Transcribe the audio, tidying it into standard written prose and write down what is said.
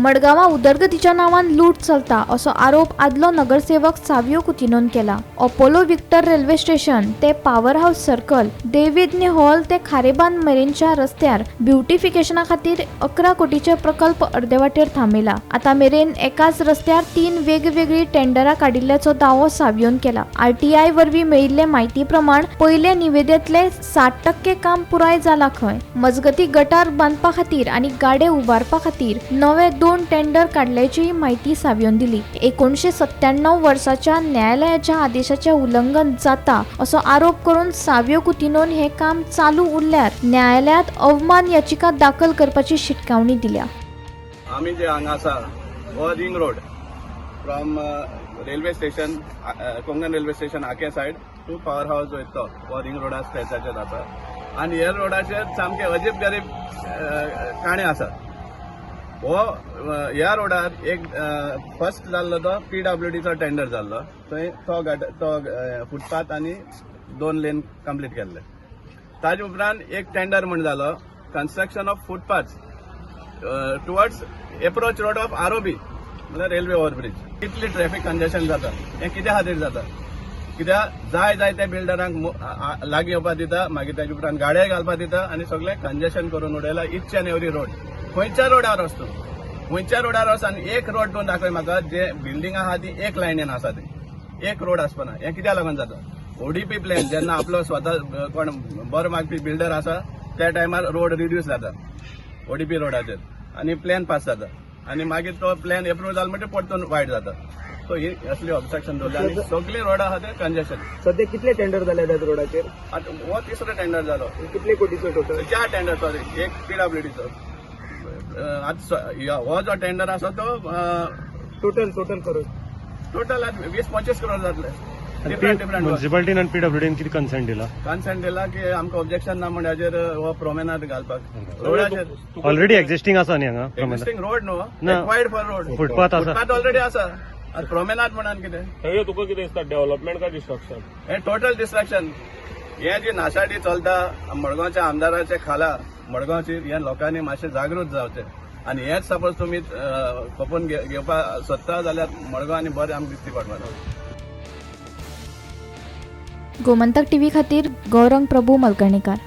मडगांवां उदरगतीच्या नांवान लूट चलता असो आरोप आदलो नगरसेवक सावियो कुतिनोन केला। अपोलो विक्टर रेल्वे स्टेशन ते पॉवर हाऊस सर्कल, देविज्ञ हॉल ते खारेबांद मेरेनच्या रस्त्यार ब्युटिफिकेशना खातीर 11 कोटीचे प्रकल्प अर्देवाटेर थांबयला। आता मेरेन एकाच रस्त्यार 3 वेगवेगळी टेंडरां काडिल्ल्याचो दावो सावियोन केला। RTI वरवीं मेळिल्ले म्हायती प्रमाण पयले निवेदेंतले 60% काम पुराय जाला खंय। मजगती गटार बांदपा खातीर आनी गाडे उबारपा खातीर नवे 2 टेंडर काडल्याची माहिती सावियोन दिली। 1997 वर्साच्या न्यायालयाच्या आदेशाचे उल्लंघन जाता असो आरोप करून सावियो कुतिनोन हे काम चालू उरल्यार न्यायालयात अवमान याचिका दाखल करपाची शिटकावणी दिल्या। आम्ही जे हांगा आसा हो ring road from railway station कोंगन रेल्वे स्टेशन आके सायड टू पॉवर हाऊस वयता हो रिंग रोडा स्ट्रेचाचेर जाता आनी ह्या रोडाचेर सामके अजीब गरीब काणे आसा। हो ह्या रोडार एक फर्स्ट जाल्लो तो PWDचो टेंडर जाल्लो, थंय तो फुटपाथ आनी 2 लेन कंप्लीट केल्ले। ताजे उपरांत एक टेंडर म्हण जालो construction of footpath towards approach road of ROB म्हळ्यार रेल्वे ओव्हरब्रिज। कितली ट्रॅफिक कंजेशन जाता हें कित्या खातीर जाता? कित्याक जाय त्या बिल्डरांक लागीं येवपा दिता, मागीर ताजे उपरांत गाडये घालपा दिता आनी सगळें कंजेशन करून उडयला ईच एंड एवरी रोड। खंयच्या रोडार वच तूं, खंयच्या रोडार वच आनी एक रोड दोन दाखय म्हाका जे बिल्डिंग आहा ती एक लायनीन आसा ती एक रोड आसपाना। हें कित्याक लागून जाता? ODP प्लॅन जेन्ना आपलो स्वता कोण बरो मागपी बिल्डर आसा त्या टायमार रोड रिड्यूस जाता ODP रोडाचेर आनी प्लॅन पास जाता आनी मागीर तो प्लॅन एप्रूव्ह जालो म्हणटकीर परतून वायट जाता। सो ही असली ऑब्स्ट्रक्शन दवरली आनी सगळी रोडां आहा ते कंजेशन। सध्या कितले टेंडर जाले त्या रोडाचेर? हो तिसरो टेंडर जालो। कितले कोटीचो टोटल? 4 टेंडर सॉरी, एक PWDचो। हो जो टेंडर आसा तो टोटल करून टोटल 20-25 करोड जातले। डिफरंट म्युनिसिपालिटीन आनी PWDन कितें कन्सेंट दिला? कन्सेंट दिला की आमकां ऑब्जेक्शन ना म्हणजे हाजेर हो प्रोमेनाद घालपाक रोडाचेर। ऑलरेडी एक्झिस्टिंग आसा न्ही हांगा एक्झिस्टिंग रोड न्हू, ना. एक्वायर्ड फॉर रोड फुटपाथ आसा, फुटपाथ ऑलरेडी आसा। आतां प्रोमेनाद म्हणून कितें तुका कितें दिसता, डेव्हलपमेंट काय डिस्ट्रक्शन? हे टोटल डिस्ट्रॅक्शन। हे जी नाशाडी चलता मडगांवच्या आमदाराचे खाला मडगांवची, हे लोकांनी मातशें जागृत जावचें आनी हेच सपोज तुमी खपोवन घेवपाक सोदता जाल्यार मडगांव आनी बरें आमकां दिसती पडपाना। गोमंतक TV खातीर गौरंग प्रभू मलकणीकार।